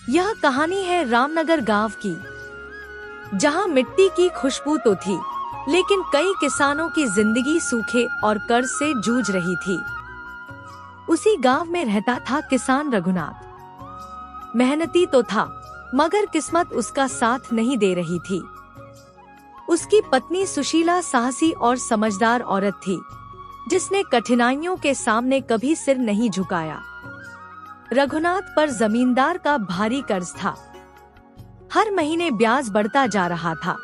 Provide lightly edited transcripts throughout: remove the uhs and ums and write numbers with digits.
यह कहानी है रामनगर गांव की, जहां मिट्टी की खुशबू तो थी, लेकिन कई किसानों की जिंदगी सूखे और कर्ज से जूझ रही थी। उसी गांव में रहता था किसान रघुनाथ। मेहनती तो था, मगर किस्मत उसका साथ नहीं दे रही थी। उसकी पत्नी सुशीला साहसी और समझदार औरत थी, जिसने कठिनाइयों के सामने कभी सिर नहीं झुकाया। रघुनाथ पर जमींदार का भारी कर्ज था। हर महीने ब्याज बढ़ता जा रहा था।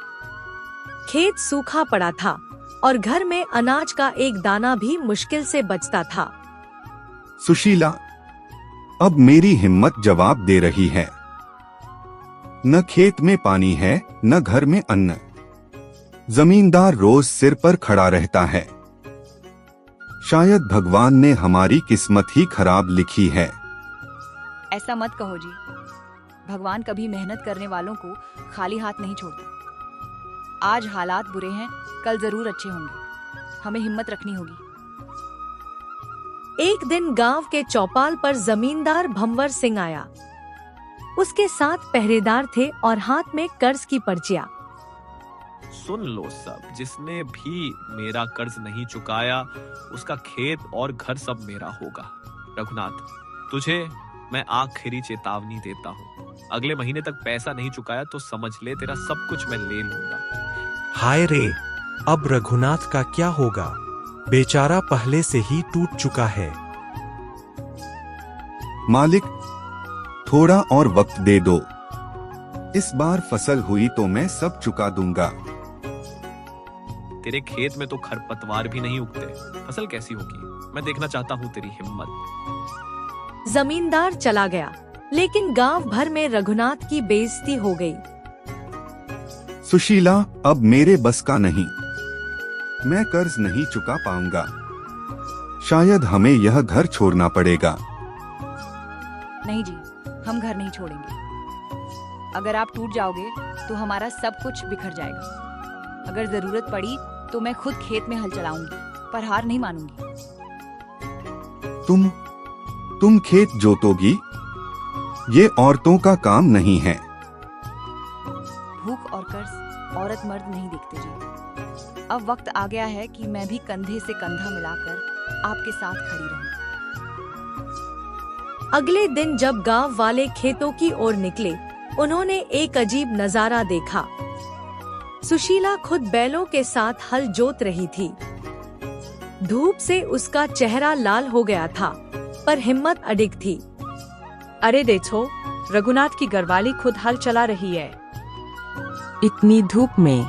खेत सूखा पड़ा था और घर में अनाज का एक दाना भी मुश्किल से बचता था। सुशीला, अब मेरी हिम्मत जवाब दे रही है। न खेत में पानी है, न घर में अन्न। जमींदार रोज सिर पर खड़ा रहता है। शायद भगवान ने हमारी किस्मत ही खराब लिखी है। ऐसा मत कहो जी। भगवान कभी मेहनत करने वालों को खाली हाथ नहीं छोड़ता। आज हालात बुरे हैं, कल जरूर अच्छे होंगे। हमें हिम्मत रखनी होगी। एक दिन गांव के चौपाल पर जमींदार भंवर सिंह आया। उसके साथ पहरेदार थे और हाथ में कर्ज की पर्चियां। सुन लो सब, जिसने भी मेरा कर्ज नहीं चुकाया उसका खेत और घर सब मेरा होगा। रघुनाथ, तुझे मैं आखिरी चेतावनी देता हूँ। अगले महीने तक पैसा नहीं चुकाया तो समझ ले तेरा सब कुछ मैं ले लूंगा। हाय रे, अब रघुनाथ का क्या होगा? बेचारा पहले से ही टूट चुका है। मालिक, थोड़ा और वक्त दे दो। इस बार फसल हुई तो मैं सब चुका दूंगा। तेरे खेत में तो खरपतवार भी नहीं उगते, फसल कैसी होगी? मैं देखना चाहता हूँ तेरी हिम्मत। जमींदार चला गया, लेकिन गांव भर में रघुनाथ की बेइज्जती हो गई। सुशीला, अब मेरे बस का नहीं। मैं कर्ज नहीं चुका पाऊंगा। शायद हमें यह घर छोड़ना पड़ेगा। नहीं जी, हम घर नहीं छोड़ेंगे। अगर आप टूट जाओगे तो हमारा सब कुछ बिखर जाएगा। अगर जरूरत पड़ी तो मैं खुद खेत में हल चलाऊंगी, पर हार नहीं मानूंगी। तुम खेत जोतोगी? ये औरतों का काम नहीं है। भूख और कर्ज औरत मर्द नहीं देखते जी। अब वक्त आ गया है कि मैं भी कंधे से कंधा मिलाकर आपके साथ खड़ी रहूं। अगले दिन जब गांव वाले खेतों की ओर निकले, उन्होंने एक अजीब नजारा देखा। सुशीला खुद बैलों के साथ हल जोत रही थी। धूप से उसका चेहरा लाल हो गया था, पर हिम्मत अडिग थी। अरे देखो, रघुनाथ की घरवाली खुद हल चला रही है। इतनी धूप में,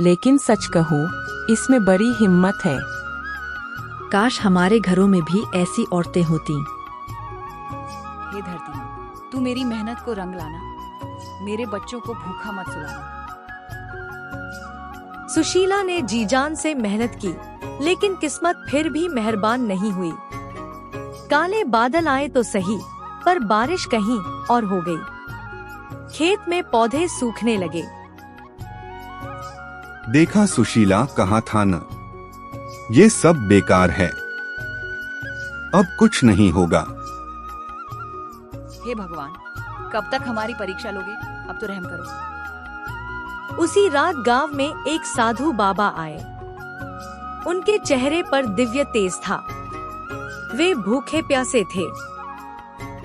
लेकिन सच कहूँ, इसमें बड़ी हिम्मत है। काश हमारे घरों में भी ऐसी औरतें होती। हे धरती, तू मेरी मेहनत को रंग लाना, मेरे बच्चों को भूखा मत सुलाना। सुशीला ने जी जान से मेहनत की, लेकिन किस्मत फिर भी मेहरबान नहीं हुई। काले बादल आए तो सही, पर बारिश कहीं और हो गई। खेत में पौधे सूखने लगे। देखा सुशीला, कहा था न, ये सब बेकार है। अब कुछ नहीं होगा। हे भगवान, कब तक हमारी परीक्षा लोगे? अब तो रहम करो। उसी रात गांव में एक साधु बाबा आए। उनके चेहरे पर दिव्य तेज था। वे भूखे प्यासे थे।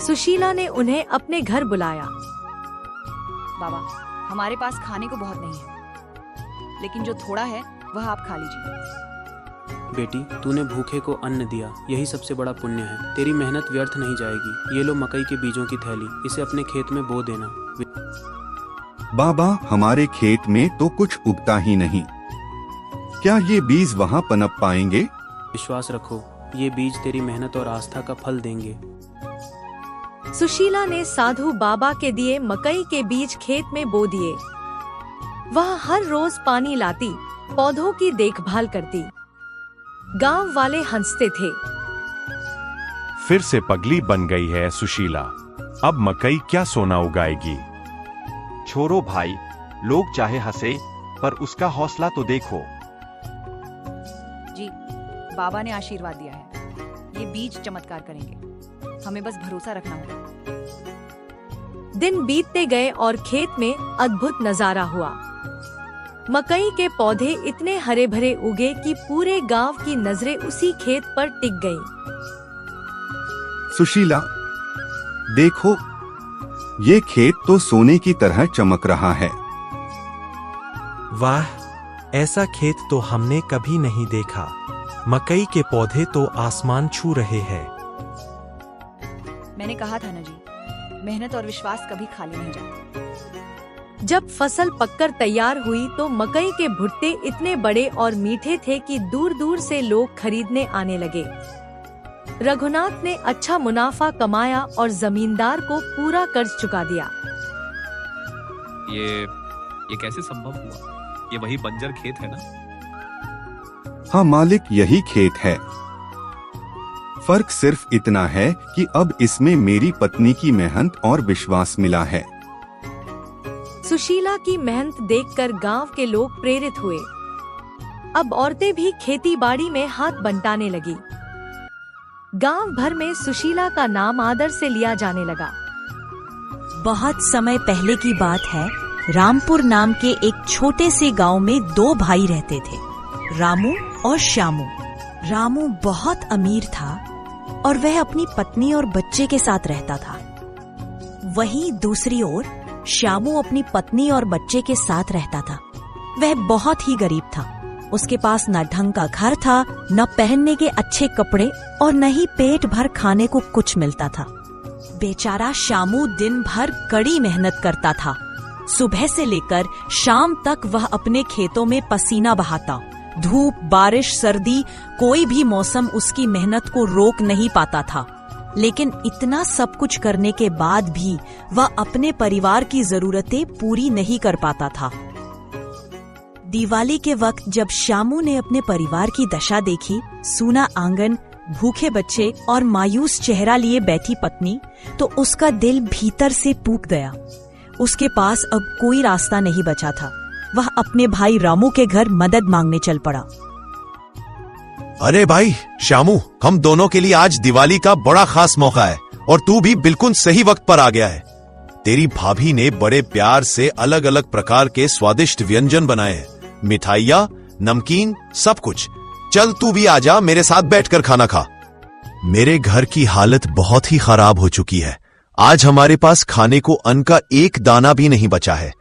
सुशीला ने उन्हें अपने घर बुलाया। बाबा, हमारे पास खाने को बहुत नहीं है, लेकिन जो थोड़ा है वह आप खा लीजिए। बेटी, तूने भूखे को अन्न दिया, यही सबसे बड़ा पुण्य है। तेरी मेहनत व्यर्थ नहीं जाएगी। ये लो मकई के बीजों की थैली, इसे अपने खेत में बो देना। बाबा, हमारे खेत में तो कुछ उगता ही नहीं। क्या ये बीज वहाँ पनप पाएंगे? विश्वास रखो, ये बीज तेरी मेहनत और आस्था का फल देंगे। सुशीला ने साधु बाबा के दिए मकई के बीज खेत में बो दिए। वह हर रोज पानी लाती, पौधों की देखभाल करती। गांव वाले हंसते थे। फिर से पगली बन गई है सुशीला। अब मकई क्या सोना उगाएगी? छोड़ो भाई, लोग चाहे हंसे, पर उसका हौसला तो देखो। जी, बाबा ने आशीर्वाद दिया है। ये बीज चमत्कार करेंगे, हमें बस भरोसा रखना होगा। दिन बीतते गए और खेत में अद्भुत नजारा हुआ। मकई के पौधे इतने हरे भरे उगे कि पूरे गांव की नजरें उसी खेत पर टिक गईं। सुशीला, देखो, ये खेत तो सोने की तरह चमक रहा है। वाह, ऐसा खेत तो हमने कभी नहीं देखा। मकई के पौधे तो आसमान छू रहे हैं। मैंने कहा था ना जी, मेहनत और विश्वास कभी खाली नहीं जाते। जब फसल पककर तैयार हुई तो मकई के भुट्टे इतने बड़े और मीठे थे कि दूर दूर से लोग खरीदने आने लगे। रघुनाथ ने अच्छा मुनाफा कमाया और जमींदार को पूरा कर्ज चुका दिया। ये कैसे संभव हुआ? ये वही बंजर खेत है ना? हाँ मालिक, यही खेत है। फर्क सिर्फ इतना है कि अब इसमें मेरी पत्नी की मेहनत और विश्वास मिला है। सुशीला की मेहनत देखकर गांव के लोग प्रेरित हुए। अब औरतें भी खेती बाड़ी में हाथ बंटाने लगी। गांव भर में सुशीला का नाम आदर से लिया जाने लगा। बहुत समय पहले की बात है। रामपुर नाम के एक छोटे से गांव में 2 भाई रहते थे, रामू और श्यामू। रामू बहुत अमीर था और वह अपनी पत्नी और बच्चे के साथ रहता था। वहीं दूसरी ओर श्यामू अपनी पत्नी और बच्चे के साथ रहता था। वह बहुत ही गरीब था। उसके पास न ढंग का घर था, न पहनने के अच्छे कपड़े और न ही पेट भर खाने को कुछ मिलता था। बेचारा श्यामू दिन भर कड़ी मेहनत करता था। सुबह से लेकर शाम तक वह अपने खेतों में पसीना बहाता। धूप, बारिश, सर्दी, कोई भी मौसम उसकी मेहनत को रोक नहीं पाता था। लेकिन इतना सब कुछ करने के बाद भी वह अपने परिवार की जरूरतें पूरी नहीं कर पाता था। दिवाली के वक्त जब श्यामू ने अपने परिवार की दशा देखी, सूना आंगन, भूखे बच्चे और मायूस चेहरा लिए बैठी पत्नी, तो उसका दिल भीतर से फूट गया। उसके पास अब कोई रास्ता नहीं बचा था। वह अपने भाई रामू के घर मदद मांगने चल पड़ा। अरे भाई श्यामू, हम दोनों के लिए आज दिवाली का बड़ा खास मौका है और तू भी बिल्कुल सही वक्त पर आ गया है। तेरी भाभी ने बड़े प्यार से अलग अलग प्रकार के स्वादिष्ट व्यंजन बनाए हैं, मिठाइयाँ, नमकीन, सब कुछ। चल तू भी आजा, मेरे साथ बैठकर खाना खा। मेरे घर की हालत बहुत ही खराब हो चुकी है। आज हमारे पास खाने को अन्न का एक दाना भी नहीं बचा है।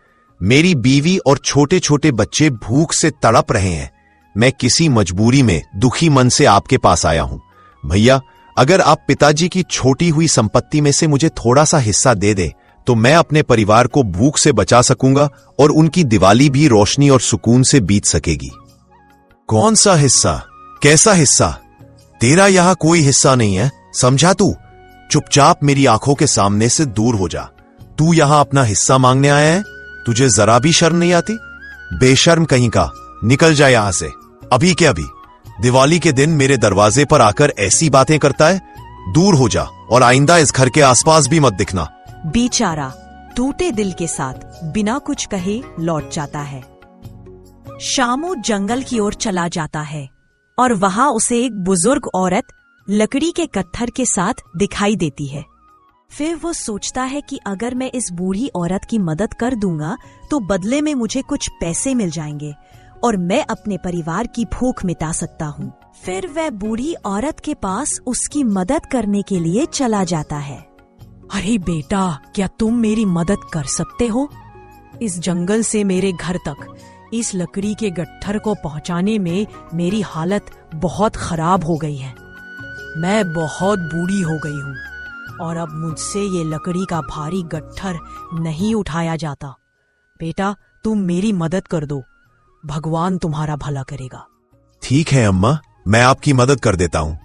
मेरी बीवी और छोटे छोटे बच्चे भूख से तड़प रहे हैं। मैं किसी मजबूरी में दुखी मन से आपके पास आया हूं। भैया, अगर आप पिताजी की छोटी हुई संपत्ति में से मुझे थोड़ा सा हिस्सा दे दे तो मैं अपने परिवार को भूख से बचा सकूंगा और उनकी दिवाली भी रोशनी और सुकून से बीत सकेगी। कौन सा हिस्सा? कैसा हिस्सा? तेरा यहां कोई हिस्सा नहीं है, समझा तू? चुपचाप मेरी आंखों के सामने से दूर हो जा। तू यहां अपना हिस्सा मांगने आया है? तुझे जरा भी शर्म नहीं आती? बेशर्म कहीं का, निकल जा यहां से अभी के अभी। दिवाली के दिन मेरे दरवाजे पर आकर ऐसी बातें करता है? दूर हो जा और आइंदा इस घर के आसपास भी मत दिखना। बेचारा टूटे दिल के साथ बिना कुछ कहे लौट जाता है। श्यामू जंगल की ओर चला जाता है और वहां उसे एक बुजुर्ग औरत लकड़ी के कत्थर के साथ दिखाई देती है। फिर वो सोचता है कि अगर मैं इस बूढ़ी औरत की मदद कर दूंगा तो बदले में मुझे कुछ पैसे मिल जाएंगे और मैं अपने परिवार की भूख मिटा सकता हूँ। फिर वह बूढ़ी औरत के पास उसकी मदद करने के लिए चला जाता है। अरे बेटा, क्या तुम मेरी मदद कर सकते हो? इस जंगल से मेरे घर तक इस लकड़ी के गट्ठर को पहुंचाने में मेरी हालत बहुत खराब हो गई है। मैं बहुत बूढ़ी हो गई हूँ और अब मुझसे ये लकड़ी का भारी गट्ठर नहीं उठाया जाता। बेटा, तुम मेरी मदद कर दो, भगवान तुम्हारा भला करेगा। ठीक है अम्मा, मैं आपकी मदद कर देता हूँ।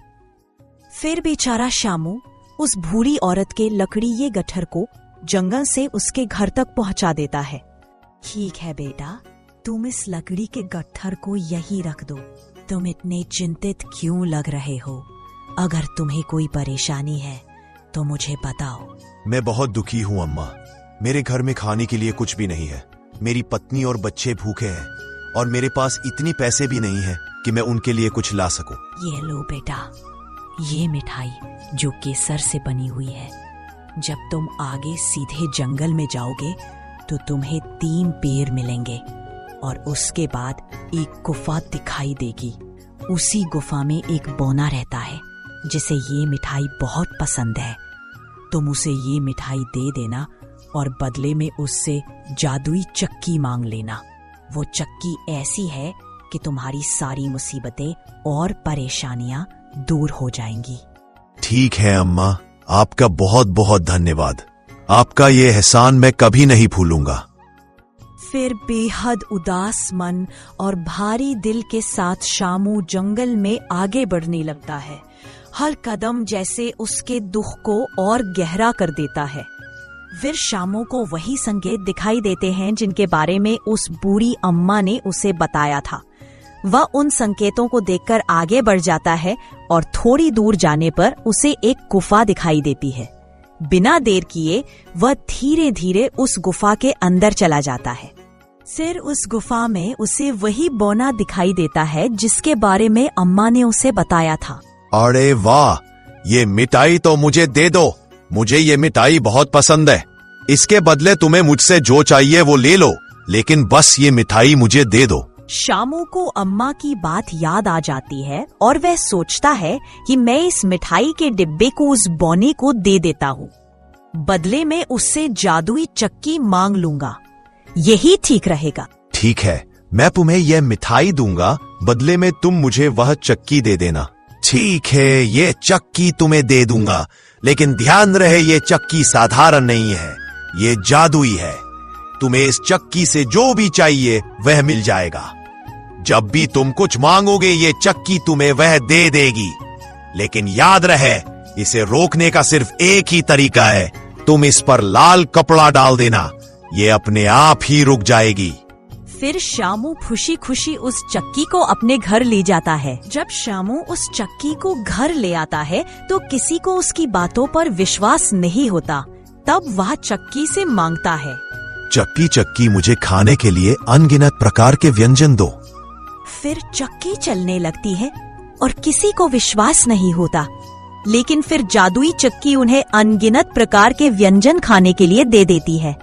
फिर बेचारा श्यामू उस बूढ़ी औरत के लकड़ी ये गट्ठर को जंगल से उसके घर तक पहुंचा देता है। ठीक है बेटा, तुम इस लकड़ी के गट्ठर को यही रख दो। तुम इतने चिंतित क्यों लग रहे हो? अगर तुम्हें कोई परेशानी है तो मुझे बताओ। मैं बहुत दुखी हूँ अम्मा। मेरे घर में खाने के लिए कुछ भी नहीं है। मेरी पत्नी और बच्चे भूखे हैं और मेरे पास इतनी पैसे भी नहीं है कि मैं उनके लिए कुछ ला सकूं। ये लो बेटा, ये मिठाई जो केसर से बनी हुई है, जब तुम आगे सीधे जंगल में जाओगे तो तुम्हें 3 पेड़ मिलेंगे और उसके बाद एक गुफा दिखाई देगी। उसी गुफा में एक बौना रहता है जिसे ये मिठाई बहुत पसंद है। तुम उसे ये मिठाई दे देना और बदले में उससे जादुई चक्की मांग लेना। वो चक्की ऐसी है कि तुम्हारी सारी मुसीबतें और परेशानियां दूर हो जाएंगी। ठीक है अम्मा, आपका बहुत बहुत धन्यवाद। आपका ये एहसान मैं कभी नहीं भूलूंगा। फिर बेहद उदास मन और भारी दिल के साथ शामू जंगल में आगे बढ़ने लगता है। हर कदम जैसे उसके दुख को और गहरा कर देता है। फिर शामू को वही संकेत दिखाई देते हैं जिनके बारे में उस बूढ़ी अम्मा ने उसे बताया था। वह उन संकेतों को देखकर आगे बढ़ जाता है और थोड़ी दूर जाने पर उसे एक गुफा दिखाई देती है। बिना देर किए वह धीरे धीरे उस गुफा के अंदर चला जाता है। फिर उस गुफा में उसे वही बौना दिखाई देता है जिसके बारे में अम्मा ने उसे बताया था। अरे वाह, ये मिठाई तो मुझे दे दो। मुझे ये मिठाई बहुत पसंद है। इसके बदले तुम्हें मुझसे जो चाहिए वो ले लो, लेकिन बस ये मिठाई मुझे दे दो। शामू को अम्मा की बात याद आ जाती है और वह सोचता है कि मैं इस मिठाई के डिब्बे को उस बौने को दे देता हूँ। बदले में उससे जादुई चक्की मांग लूंगा, यही ठीक रहेगा। ठीक है, मैं तुम्हें यह मिठाई दूंगा, बदले में तुम मुझे वह चक्की दे देना। ठीक है, ये चक्की तुम्हें दे दूंगा, लेकिन ध्यान रहे ये चक्की साधारण नहीं है, ये जादुई है। तुम्हें इस चक्की से जो भी चाहिए वह मिल जाएगा। जब भी तुम कुछ मांगोगे ये चक्की तुम्हें वह दे देगी, लेकिन याद रहे इसे रोकने का सिर्फ एक ही तरीका है। तुम इस पर लाल कपड़ा डाल देना, ये अपने आप ही रुक जाएगी। फिर शामू खुशी खुशी उस चक्की को अपने घर ले जाता है। जब शामू उस चक्की को घर ले आता है तो किसी को उसकी बातों पर विश्वास नहीं होता। तब वह चक्की से मांगता है, चक्की चक्की मुझे खाने के लिए अनगिनत प्रकार के व्यंजन दो। फिर चक्की चलने लगती है और किसी को विश्वास नहीं होता, लेकिन फिर जादुई चक्की उन्हें अनगिनत प्रकार के व्यंजन खाने के लिए दे देती है।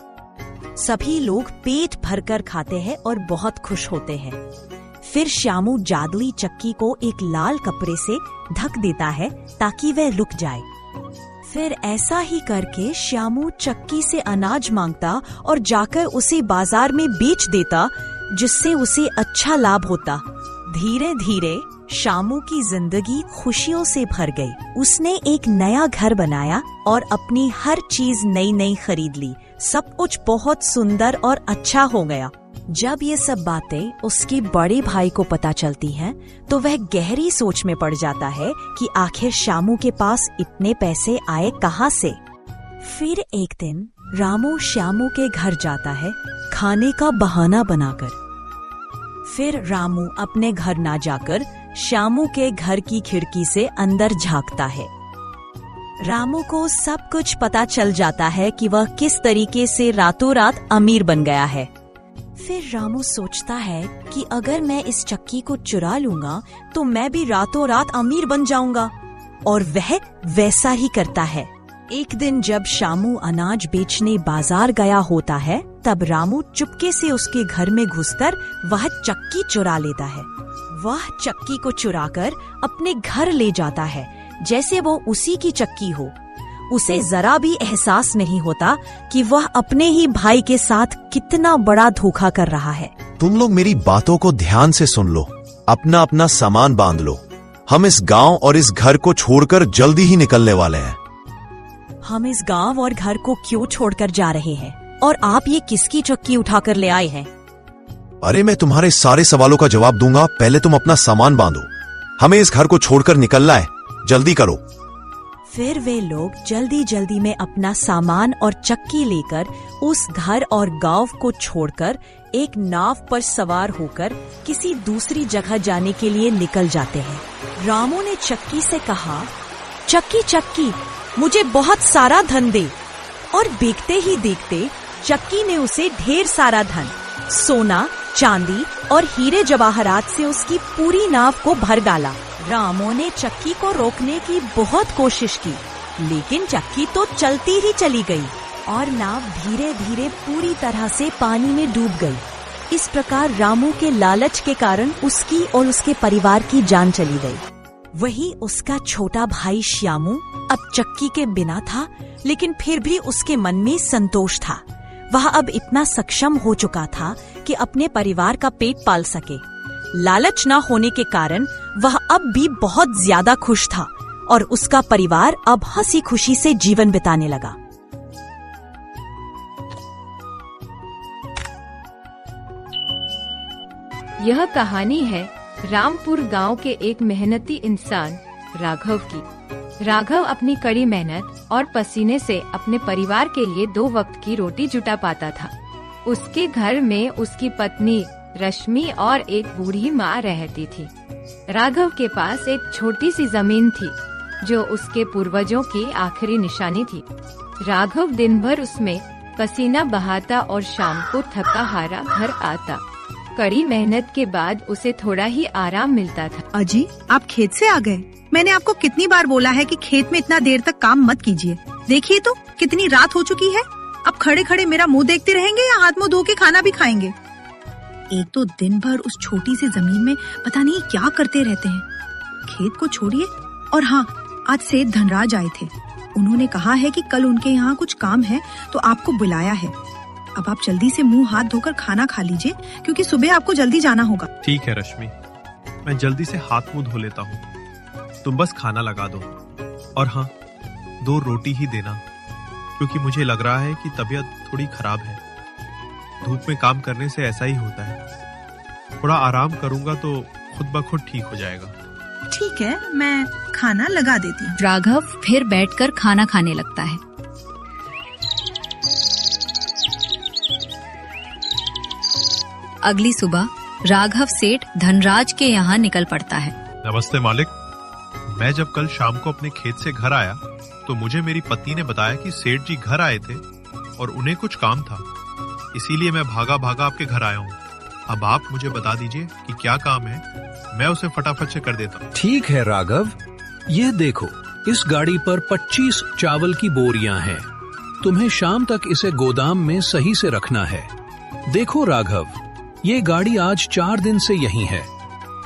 सभी लोग पेट भरकर खाते हैं और बहुत खुश होते हैं। फिर शामू जादुई चक्की को एक लाल कपड़े से ढक देता है ताकि वह रुक जाए। फिर ऐसा ही करके शामू चक्की से अनाज मांगता और जाकर उसे बाजार में बेच देता, जिससे उसे अच्छा लाभ होता। धीरे धीरे शामू की जिंदगी खुशियों से भर गई। उसने एक नया घर बनाया और अपनी हर चीज नई नई खरीद ली। सब कुछ बहुत सुंदर और अच्छा हो गया। जब ये सब बातें उसके बड़े भाई को पता चलती हैं, तो वह गहरी सोच में पड़ जाता है कि आखिर शामू के पास इतने पैसे आए कहाँ से। फिर एक दिन रामू श्यामू के घर जाता है खाने का बहाना बनाकर। फिर रामू अपने घर ना जाकर श्यामू के घर की खिड़की से अंदर झांकता है। रामू को सब कुछ पता चल जाता है कि वह किस तरीके से रातों रात अमीर बन गया है। फिर रामू सोचता है कि अगर मैं इस चक्की को चुरा लूंगा तो मैं भी रातों रात अमीर बन जाऊंगा, और वह वैसा ही करता है। एक दिन जब शामू अनाज बेचने बाजार गया होता है, तब रामू चुपके से उसके घर में घुसकर वह चक्की चुरा लेता है। वह चक्की को चुराकर अपने घर ले जाता है जैसे वो उसी की चक्की हो। उसे जरा भी एहसास नहीं होता कि वह अपने ही भाई के साथ कितना बड़ा धोखा कर रहा है। तुम लोग मेरी बातों को ध्यान से सुन लो, अपना अपना सामान बांध लो। हम इस गांव और इस घर को छोड़कर जल्दी ही निकलने वाले हैं। हम इस गांव और घर को क्यों छोड़कर जा रहे हैं? और आप ये किसकी चक्की उठाकर ले आए हैं? अरे मैं तुम्हारे सारे सवालों का जवाब दूंगा, पहले तुम अपना सामान बांधो। हमें इस घर को छोड़कर निकलना है, जल्दी करो। फिर वे लोग जल्दी जल्दी में अपना सामान और चक्की लेकर उस घर और गांव को छोड़कर एक नाव पर सवार होकर किसी दूसरी जगह जाने के लिए निकल जाते हैं। रामू ने चक्की से कहा, चक्की चक्की मुझे बहुत सारा धन दे। और देखते ही देखते चक्की ने उसे ढेर सारा धन, सोना, चांदी और हीरे जवाहरात से उसकी पूरी नाव को भर डाला। रामू ने चक्की को रोकने की बहुत कोशिश की, लेकिन चक्की तो चलती ही चली गई और नाव धीरे धीरे पूरी तरह से पानी में डूब गई। इस प्रकार रामू के लालच के कारण उसकी और उसके परिवार की जान चली गई। वही उसका छोटा भाई श्यामू अब चक्की के बिना था, लेकिन फिर भी उसके मन में संतोष था। वह अब इतना सक्षम हो चुका था कि अपने परिवार का पेट पाल सके। लालच न होने के कारण वह अब भी बहुत ज्यादा खुश था और उसका परिवार अब हंसी खुशी से जीवन बिताने लगा। यह कहानी है रामपुर गांव के एक मेहनती इंसान राघव की। राघव अपनी कड़ी मेहनत और पसीने से अपने परिवार के लिए 2 वक्त की रोटी जुटा पाता था। उसके घर में उसकी पत्नी रश्मि और एक बूढ़ी माँ रहती थी। राघव के पास एक छोटी सी जमीन थी जो उसके पूर्वजों की आखिरी निशानी थी। राघव दिन भर उसमें पसीना बहाता और शाम को थका हारा घर आता। कड़ी मेहनत के बाद उसे थोड़ा ही आराम मिलता था। अजी, आप खेत से आ गए? मैंने आपको कितनी बार बोला है कि खेत में इतना देर तक काम मत कीजिए। देखिए तो कितनी रात हो चुकी है। अब खड़े खड़े मेरा मुंह देखते रहेंगे या हाथ मुंह धो के खाना भी खाएंगे? एक तो दिन भर उस छोटी सी जमीन में पता नहीं क्या करते रहते हैं। खेत को छोड़िए। और हाँ, आज सेठ धनराज आए थे। उन्होंने कहा है कि कल उनके यहाँ कुछ काम है तो आपको बुलाया है। अब आप जल्दी से मुंह हाथ धोकर खाना खा लीजिए, क्योंकि सुबह आपको जल्दी जाना होगा। ठीक है रश्मि, मैं जल्दी से हाथ मुंह धो लेता हूँ। तुम बस खाना लगा दो। और हाँ, 2 रोटी ही देना, क्योंकि मुझे लग रहा है कि तबीयत थोड़ी खराब है। धूप में काम करने से ऐसा ही होता है। थोड़ा आराम करूंगा तो खुद ब खुद ठीक हो जाएगा। ठीक है, मैं खाना लगा देती हूँ। राघव फिर बैठकर खाना खाने लगता है। अगली सुबह राघव सेठ धनराज के यहाँ निकल पड़ता है। नमस्ते मालिक। मैं जब कल शाम को अपने खेत से घर आया तो मुझे मेरी पत्नी ने बताया कि सेठ जी घर आए थे और उन्हें कुछ काम था, इसीलिए मैं भागा भागा आपके घर आया हूँ। अब आप मुझे बता दीजिए कि क्या काम है, मैं उसे फटाफट से कर देता हूँ। ठीक है राघव, ये देखो, इस गाड़ी पर 25 चावल की बोरियां हैं। तुम्हें शाम तक इसे गोदाम में सही से रखना है। देखो राघव, ये गाड़ी आज 4 दिन से यहीं है।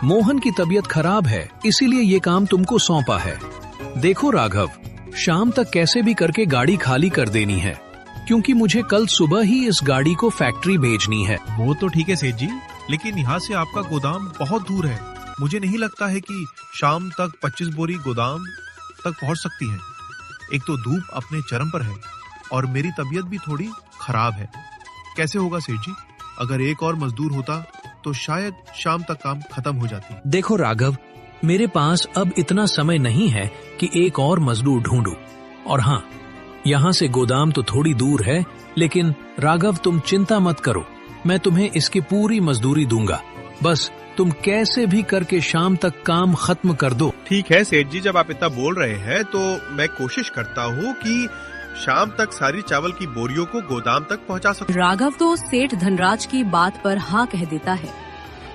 मोहन की तबीयत खराब है, इसीलिए ये काम तुमको सौंपा है। देखो राघव, शाम तक कैसे भी करके गाड़ी खाली कर देनी है, क्योंकि मुझे कल सुबह ही इस गाड़ी को फैक्ट्री भेजनी है। वो तो ठीक है सेठ जी, लेकिन यहाँ से आपका गोदाम बहुत दूर है। मुझे नहीं लगता है कि शाम तक 25 बोरी गोदाम तक पहुँच सकती है। एक तो धूप अपने चरम पर है और मेरी तबीयत भी थोड़ी खराब है। कैसे होगा सेठ जी? अगर एक और मजदूर होता तो शायद शाम तक काम खत्म हो जाती। देखो राघव, मेरे पास अब इतना समय नहीं है कि एक और मजदूर ढूंढूं। और हाँ, यहाँ से गोदाम तो थोड़ी दूर है, लेकिन राघव तुम चिंता मत करो, मैं तुम्हें इसकी पूरी मजदूरी दूंगा। बस तुम कैसे भी करके शाम तक काम खत्म कर दो। ठीक है सेठ जी, जब आप इतना बोल रहे हैं तो मैं कोशिश करता हूँ कि शाम तक सारी चावल की बोरियों को गोदाम तक पहुंचा सकूं। राघव तो सेठ धनराज की बात पर हाँ कह देता है,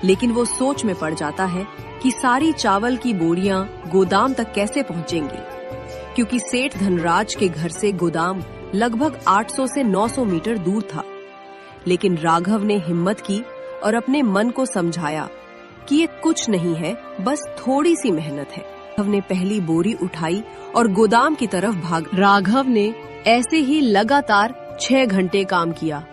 लेकिन वो सोच में पड़ जाता है कि सारी चावल की बोरियां गोदाम तक कैसे पहुंचेंगी, क्योंकि सेठ धनराज के घर से गोदाम लगभग 800 से 900 मीटर दूर था। लेकिन राघव ने हिम्मत की और अपने मन को समझाया कि ये कुछ नहीं है, बस थोड़ी सी मेहनत है। राघव ने पहली बोरी उठाई और गोदाम की तरफ भाग। राघव ने ऐसे ही लगातार 6 घंटे काम किया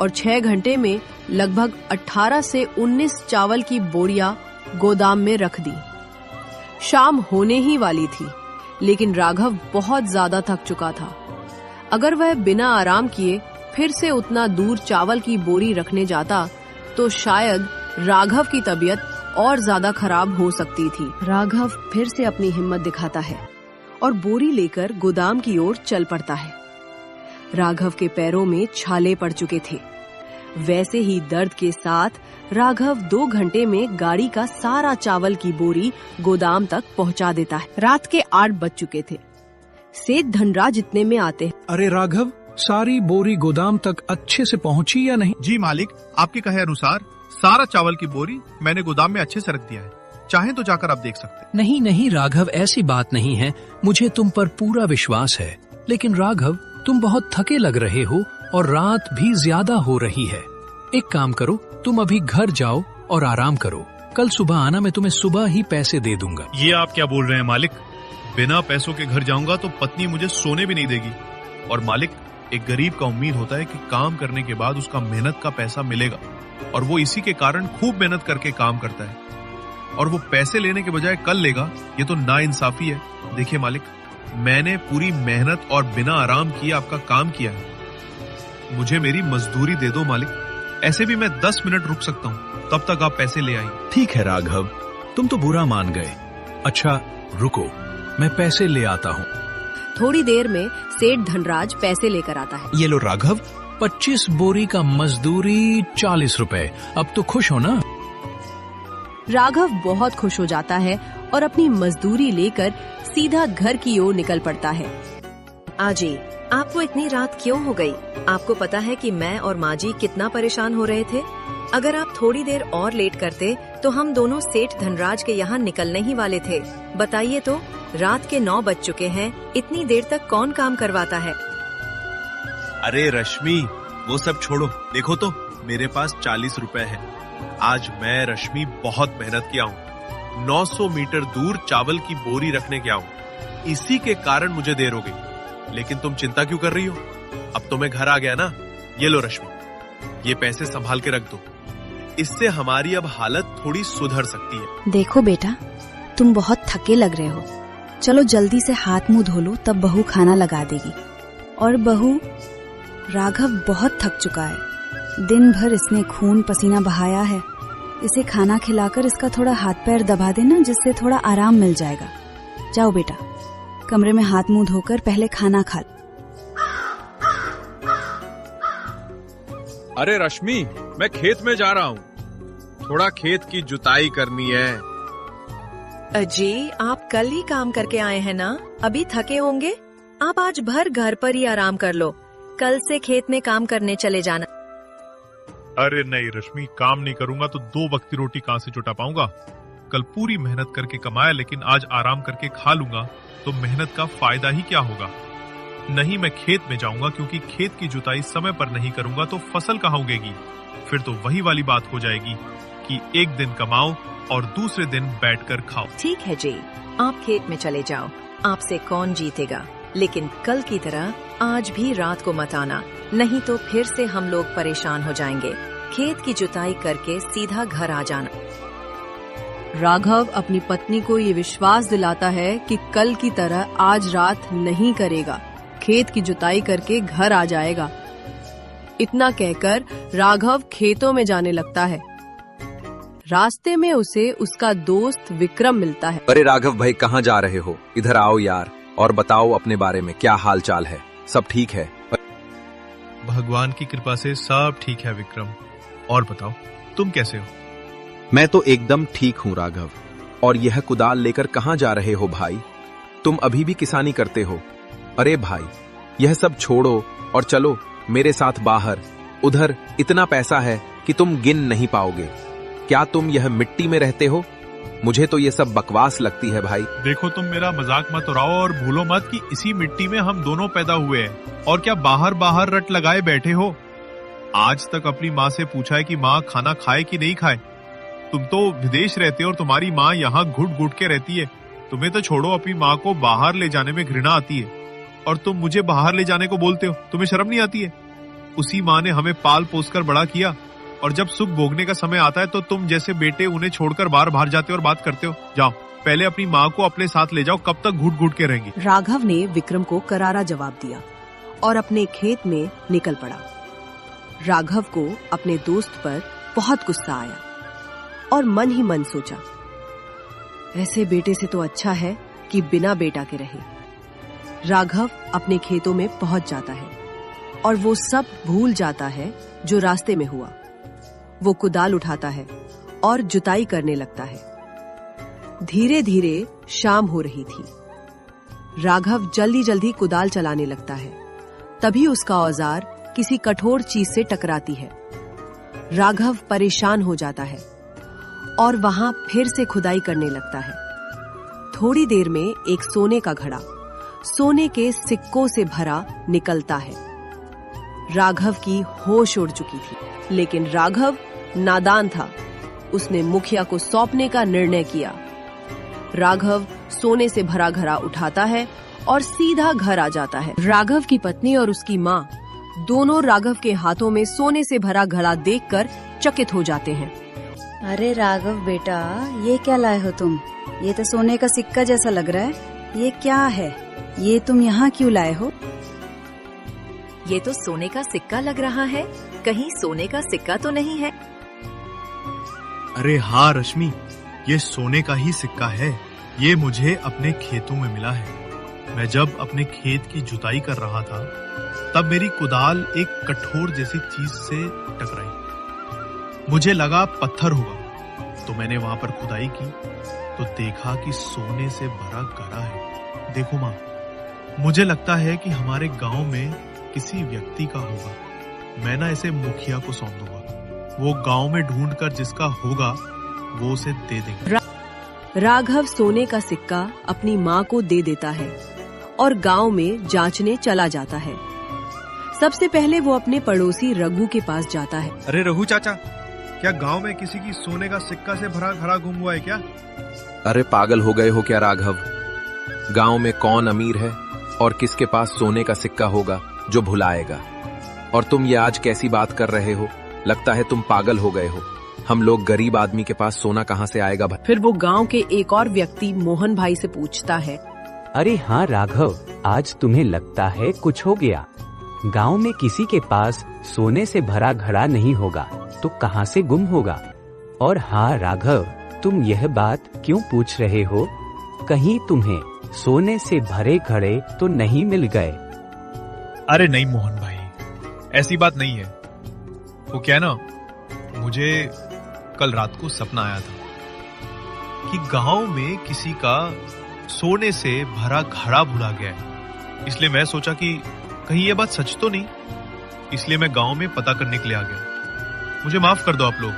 और 6 घंटे में लगभग 18 से 19 चावल की बोरियां गोदाम में रख दी। शाम होने ही वाली थी, लेकिन राघव बहुत ज्यादा थक चुका था। अगर वह बिना आराम किए फिर से उतना दूर चावल की बोरी रखने जाता तो शायद राघव की तबीयत और ज्यादा खराब हो सकती थी। राघव फिर से अपनी हिम्मत दिखाता है और बोरी लेकर गोदाम की ओर चल पड़ता है। राघव के पैरों में छाले पड़ चुके थे। वैसे ही दर्द के साथ राघव 2 घंटे में गाड़ी का सारा चावल की बोरी गोदाम तक पहुंचा देता है। रात के 8 बज चुके थे। सेठ धनराज इतने में आते हैं। अरे राघव, सारी बोरी गोदाम तक अच्छे से पहुंची या नहीं? जी मालिक, आपके कहे अनुसार सारा चावल की बोरी मैंने गोदाम में अच्छे से रख दिया है। चाहें तो जाकर आप देख सकते हैं। नहीं नहीं राघव, ऐसी बात नहीं है, मुझे तुम पर पूरा विश्वास है। लेकिन राघव, तुम बहुत थके लग रहे हो और रात भी ज्यादा हो रही है। एक काम करो, तुम अभी घर जाओ और आराम करो। कल सुबह आना, मैं तुम्हें सुबह ही पैसे दे दूंगा। ये आप क्या बोल रहे हैं मालिक? बिना पैसों के घर जाऊंगा तो पत्नी मुझे सोने भी नहीं देगी। और मालिक, एक गरीब का उम्मीद होता है कि काम करने के बाद उसका मेहनत का पैसा मिलेगा, और वो इसी के कारण खूब मेहनत करके काम करता है, और वो पैसे लेने के बजाय कल लेगा। ये तो नाइंसाफी है। देखिए मालिक, मैंने पूरी मेहनत और बिना आराम किए आपका काम किया है। मुझे मेरी मजदूरी दे दो मालिक। ऐसे भी मैं 10 मिनट रुक सकता हूँ, तब तक आप पैसे ले आइए। ठीक है राघव, तुम तो बुरा मान गए। अच्छा रुको, मैं पैसे ले आता हूँ। थोड़ी देर में सेठ धनराज पैसे लेकर आता है। ये लो राघव, 25 बोरी का मजदूरी 40 रुपए। अब तो खुश हो ना? राघव बहुत खुश हो जाता है और अपनी मजदूरी लेकर सीधा घर की ओर निकल पड़ता है। आजी, आपको इतनी रात क्यों हो गई? आपको पता है कि मैं और माँ जी कितना परेशान हो रहे थे। अगर आप थोड़ी देर और लेट करते तो हम दोनों सेठ धनराज के यहाँ निकलने ही वाले थे। बताइए तो, रात के 9 बज चुके हैं, इतनी देर तक कौन काम करवाता है? अरे रश्मि, वो सब छोड़ो। देखो तो, मेरे पास 40 रुपए है। आज मैं रश्मि बहुत मेहनत किया हूँ। 900 मीटर दूर चावल की बोरी रखने गया हूँ। इसी के कारण मुझे देर हो गई। लेकिन तुम चिंता क्यों कर रही हो? अब तो मैं घर आ गया ना। ये लो रश्मि, ये पैसे संभाल के रख दो। इससे हमारी अब हालत थोड़ी सुधर सकती है। देखो बेटा, तुम बहुत थके लग रहे हो। चलो जल्दी से हाथ मुंह धो लो, तब बहू खाना लगा देगी। और बहू, राघव बहुत थक चुका है। दिन भर इसने खून पसीना बहाया है। इसे खाना खिलाकर इसका थोड़ा हाथ पैर दबा देना, जिससे थोड़ा आराम मिल जाएगा। जाओ बेटा, कमरे में हाथ मुंह धोकर पहले खाना खा लो। अरे रश्मि, मैं खेत में जा रहा हूँ। थोड़ा खेत की जुताई करनी है। अजी, आप कल ही काम करके आए हैं ना, अभी थके होंगे। आप आज भर घर पर ही आराम कर लो, कल से खेत में काम करने चले जाना। अरे नहीं रश्मि, काम नहीं करूंगा तो 2 वक्त की रोटी कहाँ से जुटा पाऊंगा? कल पूरी मेहनत करके कमाया, लेकिन आज आराम करके खा लूंगा तो मेहनत का फायदा ही क्या होगा? नहीं, मैं खेत में जाऊंगा, क्योंकि खेत की जुताई समय पर नहीं करूंगा तो फसल कहाँ उगेगी? फिर तो वही वाली बात हो जाएगी कि एक दिन कमाओ और दूसरे दिन बैठकर खाओ। ठीक है जी, आप खेत में चले जाओ, आपसे कौन जीतेगा। लेकिन कल की तरह आज भी रात को मत आना, नहीं तो फिर से हम लोग परेशान हो जाएंगे। खेत की जुताई करके सीधा घर आ जाना। राघव अपनी पत्नी को ये विश्वास दिलाता है कि कल की तरह आज रात नहीं करेगा, खेत की जुताई करके घर आ जाएगा। इतना कहकर राघव खेतों में जाने लगता है। रास्ते में उसे उसका दोस्त विक्रम मिलता है। अरे राघव भाई, कहाँ जा रहे हो? इधर आओ यार, और बताओ अपने बारे में, क्या हाल चाल है? सब ठीक है? भगवान की कृपा से सब ठीक है विक्रम। और बताओ, तुम कैसे हो? मैं तो एकदम ठीक हूँ राघव। और यह कुदाल लेकर कहाँ जा रहे हो भाई? तुम अभी भी किसानी करते हो? अरे भाई, यह सब छोड़ो और चलो मेरे साथ बाहर। उधर इतना पैसा है कि तुम गिन नहीं पाओगे। क्या तुम यह मिट्टी में रहते हो? मुझे तो ये सब बकवास लगती है भाई। देखो, तुम मेरा मजाक मत उड़ाओ और भूलो मत कि इसी मिट्टी में हम दोनों पैदा हुए हैं। और क्या बाहर बाहर रट लगाए बैठे हो? आज तक अपनी माँ से पूछा है कि माँ खाना खाए कि नहीं खाए? तुम तो विदेश रहते हो और तुम्हारी माँ यहाँ घुट घुट के रहती है। तुम्हें तो छोड़ो, अपनी माँ को बाहर ले जाने में घृणा आती है, और तुम मुझे बाहर ले जाने को बोलते हो। तुम्हें शर्म नहीं आती है? उसी माँ ने हमें पाल पोस कर बड़ा किया, और जब सुख भोगने का समय आता है तो तुम जैसे बेटे उन्हें छोड़कर बाहर जाते हो और बात करते हो। जाओ, पहले अपनी माँ को अपने साथ ले जाओ। कब तक घुट घुट के रहेंगी? राघव ने विक्रम को करारा जवाब दिया और अपने खेत में निकल पड़ा। राघव को अपने दोस्त पर बहुत गुस्सा आया और मन ही मन सोचा, ऐसे बेटे से तो अच्छा है कि बिना बेटा के रहे। राघव अपने खेतों में पहुंच जाता है और वो सब भूल जाता है जो रास्ते में हुआ। वो कुदाल उठाता है और जुताई करने लगता है। धीरे धीरे शाम हो रही थी। राघव जल्दी जल्दी कुदाल चलाने लगता है। तभी उसका औजार किसी कठोर चीज से टकराती है। राघव परेशान हो जाता है और वहां फिर से खुदाई करने लगता है। थोड़ी देर में एक सोने का घड़ा सोने के सिक्कों से भरा निकलता है। राघव की होश उड़ चुकी थी, लेकिन राघव नादान था। उसने मुखिया को सौंपने का निर्णय किया। राघव सोने से भरा घड़ा उठाता है और सीधा घर आ जाता है। राघव की पत्नी और उसकी माँ दोनों राघव के हाथों में सोने से भरा घड़ा देखकर चकित हो जाते हैं। अरे राघव बेटा, ये क्या लाए हो तुम? ये तो सोने का सिक्का जैसा लग रहा है। ये क्या है? ये तुम यहाँ क्यों लाए हो? ये तो सोने का सिक्का लग रहा है, कहीं सोने का सिक्का तो नहीं है? अरे हाँ रश्मि, ये सोने का ही सिक्का है। ये मुझे अपने खेतों में मिला है। मैं जब अपने खेत की जुताई कर रहा था, तब मेरी कुदाल एक कठोर जैसी चीज से टकराई। मुझे लगा पत्थर होगा, तो मैंने वहां पर खुदाई की तो देखा कि सोने से भरा घड़ा है। देखो माँ, मुझे लगता है कि हमारे गांव में किसी व्यक्ति का होगा। मैं ना इसे मुखिया को सौंप दूंगा। वो गांव में ढूंढकर जिसका होगा वो उसे दे देंगे। राघव सोने का सिक्का अपनी माँ को दे देता है और गांव में जांचने चला जाता है। सबसे पहले वो अपने पड़ोसी रघु के पास जाता है। अरे रघु चाचा, क्या गांव में किसी की सोने का सिक्का से भरा घड़ा गुम हुआ है क्या? अरे पागल हो गए हो क्या राघव? गांव में कौन अमीर है और किसके पास सोने का सिक्का होगा जो भुलाएगा? और तुम ये आज कैसी बात कर रहे हो? लगता है तुम पागल हो गए हो। हम लोग गरीब आदमी के पास सोना कहाँ से आएगा भाई? फिर वो गांव के एक और व्यक्ति मोहन भाई से पूछता है। अरे हाँ राघव, आज तुम्हें लगता है कुछ हो गया। गांव में किसी के पास सोने से भरा घड़ा नहीं होगा तो कहाँ से गुम होगा? और हाँ राघव, तुम यह बात क्यों पूछ रहे हो? कहीं तुम्हें सोने से भरे घड़े तो नहीं मिल गए? अरे नहीं मोहन भाई, ऐसी बात नहीं है। वो क्या ना, मुझे कल रात को सपना आया था कि गांव में किसी का सोने से भरा घड़ा भुला गया है। इसलिए मैं सोचा कि कहीं ये बात सच तो नहीं, इसलिए मैं गांव में पता करने के लिए आ गया। मुझे माफ कर दो आप लोग,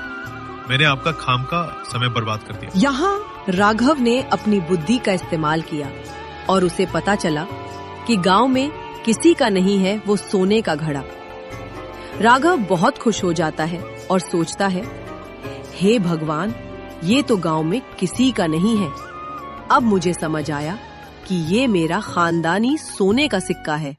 मैंने आपका खाम का समय बर्बाद कर दिया। यहाँ राघव ने अपनी बुद्धि का इस्तेमाल किया और उसे पता चला कि गांव में किसी का नहीं है वो सोने का घड़ा। राघव बहुत खुश हो जाता है और सोचता है, हे भगवान, ये तो गांव में किसी का नहीं है। अब मुझे समझ आया कि ये मेरा खानदानी सोने का सिक्का है।